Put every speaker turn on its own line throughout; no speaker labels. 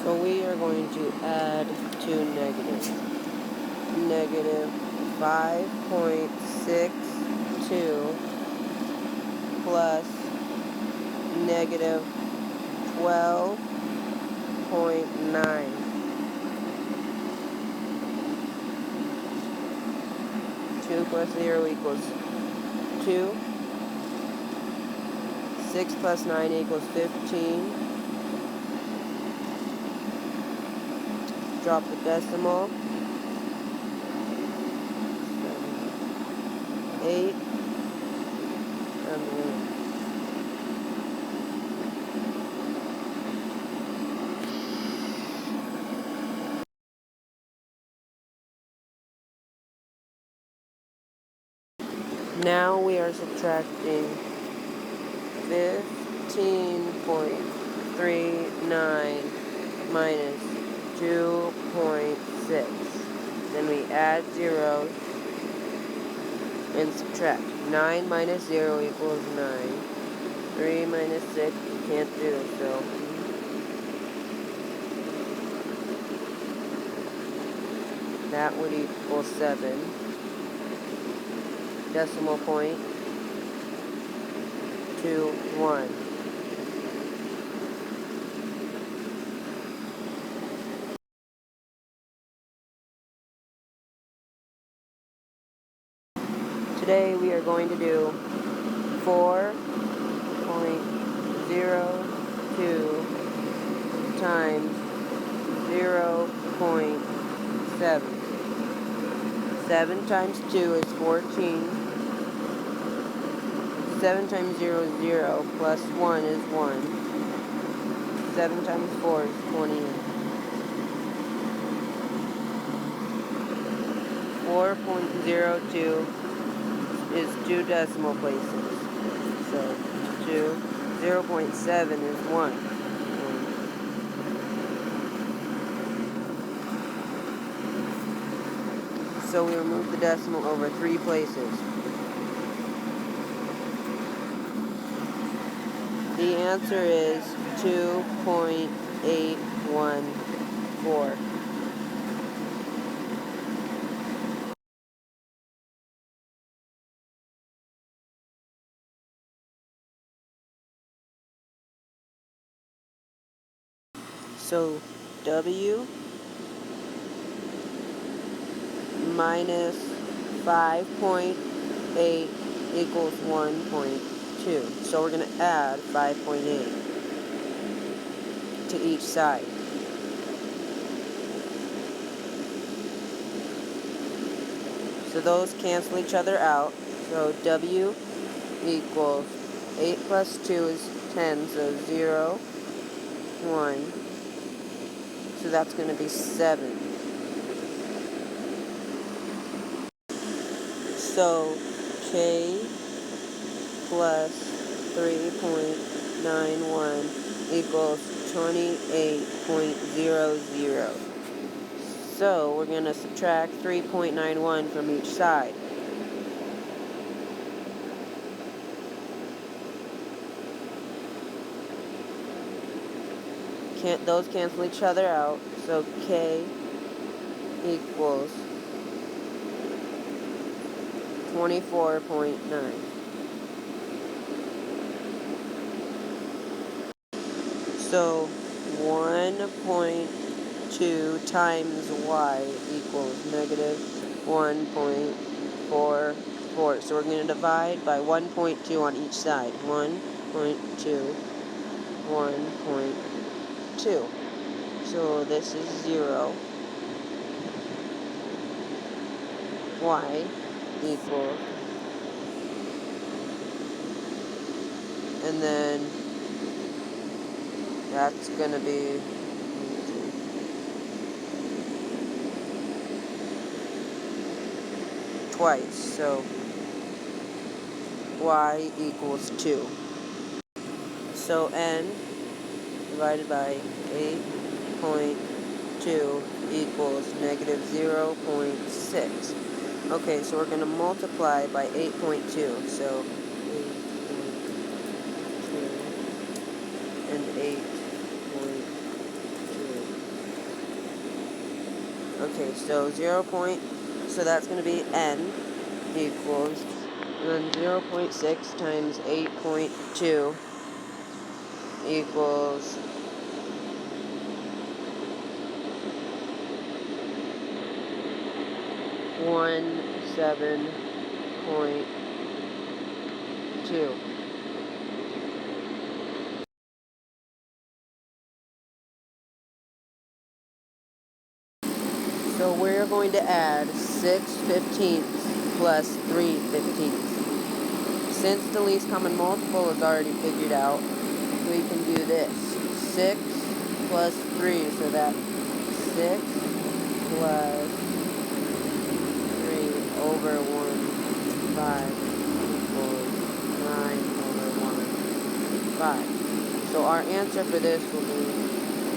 So we are going to add two negatives. Negative 5.62 plus negative 12.9. 2 plus 0 equals 2. 6 plus 9 equals 15. Drop the decimal. 8 and 1. Now we are subtracting 15.39 minus 2.6. Then we add zeros and subtract. 9 minus 0 equals 9. 3 minus 6, you can't do, so that would equal 7. Decimal point to 1. Today we are going to do 4.02 times 0.7. 7 times 2 is 14. 7 times 0 is 0, plus 1 is 1. 7 times 4 is 28. 4.02 is 2 decimal places. So 0.7 is 1. So we remove the decimal over 3 places. The answer is 2.814. So W minus 5.8 equals 1.2. So we're going to add 5.8 to each side. So those cancel each other out. So W equals 8 plus 2 is 10, so 0, 1. So that's going to be 7. So K plus 3.91 equals 28.00. So we're going to subtract 3.91 from each side. Those cancel each other out. So K equals 24.9. So 1.2 times y equals negative 1.44. So we're going to divide by 1.2 on each side. 1.2, 1.2. So this is 0. Y equals, and then that's going to be twice, so y equals 2. So n divided by 8.2 equals negative 0.6. Okay, so we're going to multiply by 8.2. So 8.2 and 8.2. Okay, so so that's going to be n equals, and then 0.6 times 8.2 equals 17.2. So we're going to add 6/15ths plus 3/15ths. Since the least common multiple is already figured out, we can do this. 6 plus 3, so that's 6 plus 3 over 1, 5 equals 9 over 1, 5. So our answer for this will be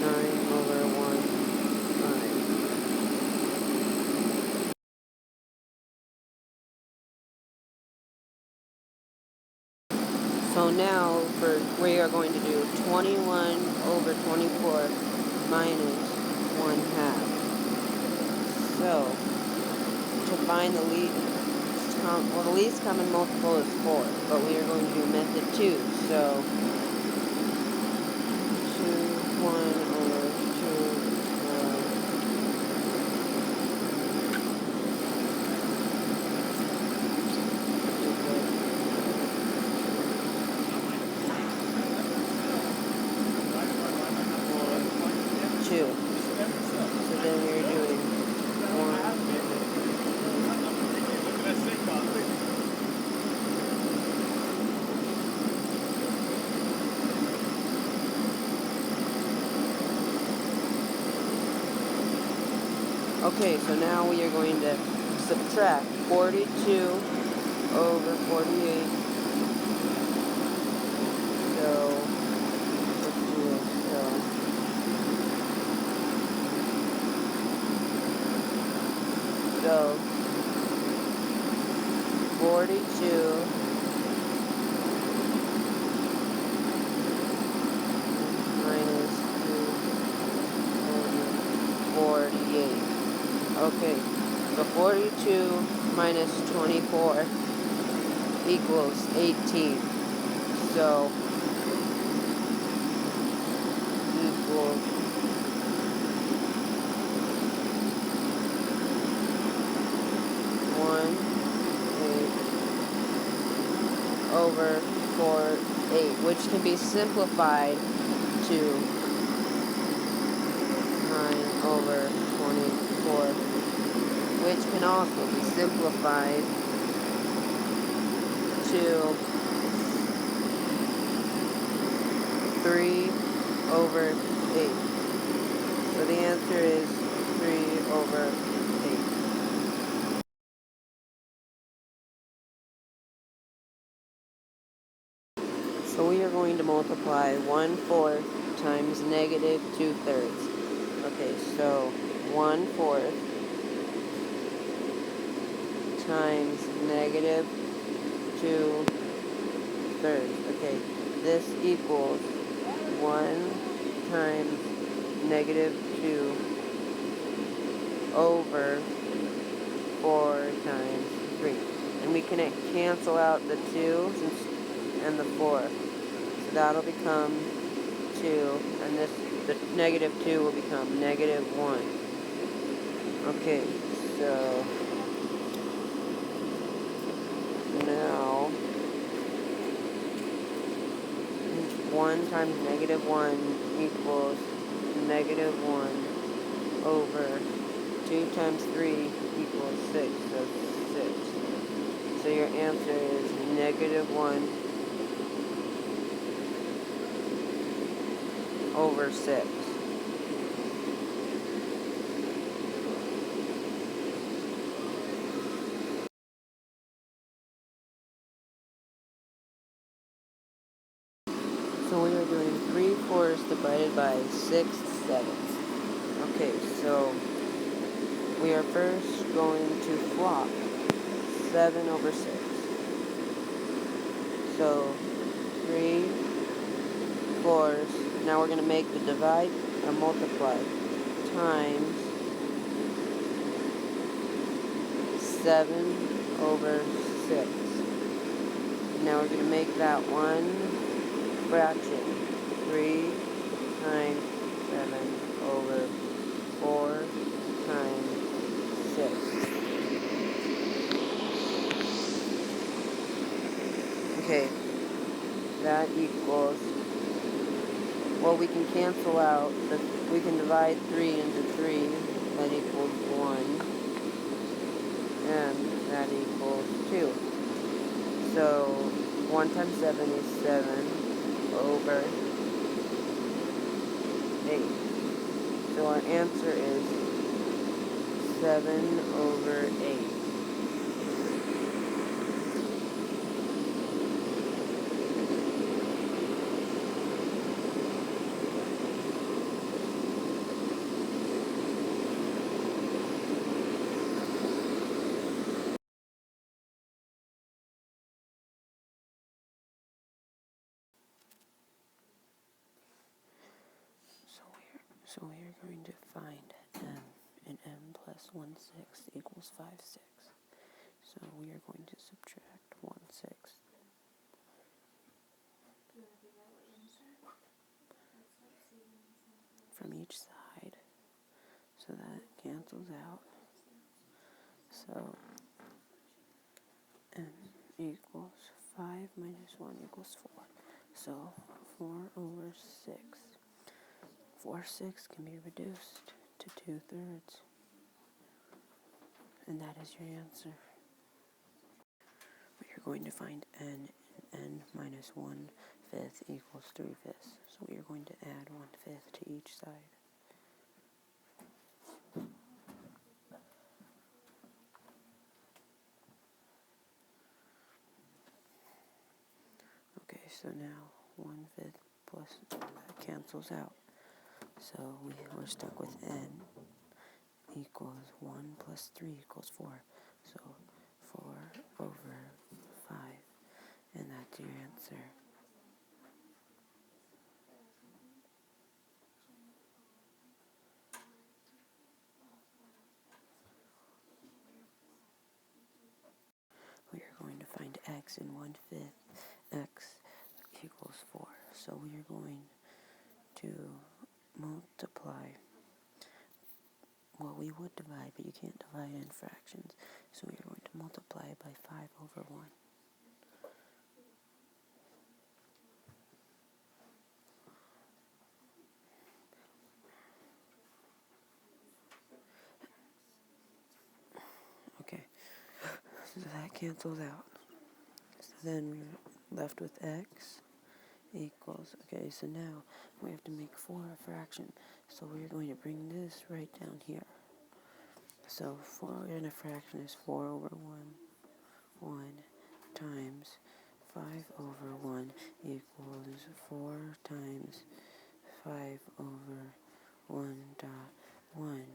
9 over 1, 5. So now we are going to do 21 over 24 minus 1/2. So to find the least common multiple is 4, but we are going to do method 2. So 1 over 2, 2. So then we're doing 1. Okay, so now we are going to subtract 42 over 48. So, let's do it. So 42 minus 2 over 48. Okay, so 42 minus 24 equals 18. So equals 1 8 over 4 8, which can be simplified to 9 over 24, which can also be simplified to 3 over 8. So the answer is 3 over 8. So we are going to multiply 1/4 times negative 2/3. Okay, so 1/4 times negative 2/3. Okay, this equals 1 times negative 2 over 4 times 3. And we can cancel out the 2 and the 4. So that'll become 2, and the negative 2 will become negative 1. Okay, so now 1 times negative 1 equals negative 1 over 2 times 3 equals 6, so 6. So your answer is negative 1 over 6. So we are doing 3/4 divided by 6/7. Okay, so we are first going to flop 7 over 6. So 3/4. Now we're going to make the divide or multiply times 7 over 6. Now we're going to make that one fraction. 3 times 7 over 4 times 6. Okay, that equals, well, we can cancel out, we can divide 3 into 3, that equals 1, and that equals 2. So 1 times 7 is 7 over 8. So our answer is 7 over 8. So we are going to find m, and m plus 1/6 equals 5/6. So we are going to subtract 1/6 from each side, so that cancels out. So m equals 5 minus 1 equals 4. So 4 over 6. 4/6 can be reduced to 2/3. And that is your answer. We are going to find n, and n minus 1/5 equals 3/5. So we are going to add 1/5 to each side. Okay, so now 1/5 plus cancels out. So we're stuck with n equals 1 plus 3 equals 4. So 4 over 5. And that's your answer. We are going to find x in 1/5. X equals 4. So we are going to multiply. Well, we would divide, but you can't divide in fractions. So we are going to multiply by 5 over 1. Okay, so that cancels out. So then we're left with x equals, okay, so now we have to make 4 a fraction. So we're going to bring this right down here. So 4 in a fraction is 4 over 1 times 5 over 1 equals 4 times 5 over 1 dot 1.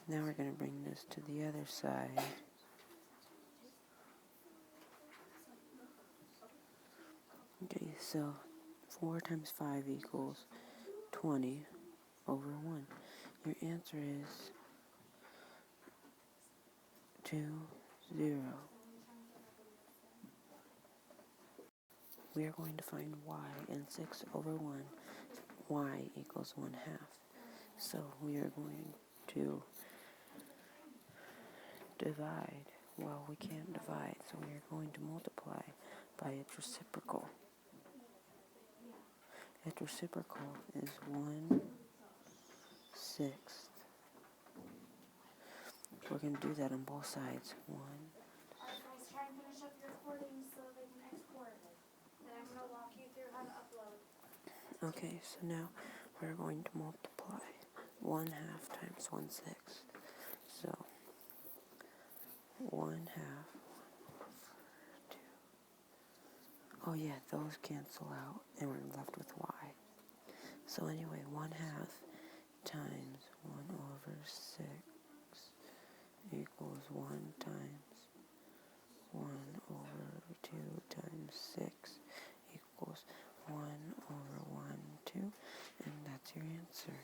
Now we're going to bring this to the other side. Okay, so 4 times 5 equals 20 over 1. Your answer is 2, 0. We are going to find y, and 6 over 1, y equals 1/2. So we are going to divide. Well, we can't divide, so we are going to multiply by its reciprocal. Its reciprocal is 1/6. We're going to do that on both sides. 1.
Alright guys, try and finish up your recording so they can export it. Then I'm going to walk you through how to upload.
Okay, so now we're going to multiply 1/2 times 1/6. So 1/2. Oh yeah, those cancel out, and we're left with y. So anyway, 1/2 times 1 over 6 equals 1 times 1 over 2 times 6 equals 1 over 1, 2, and that's your answer.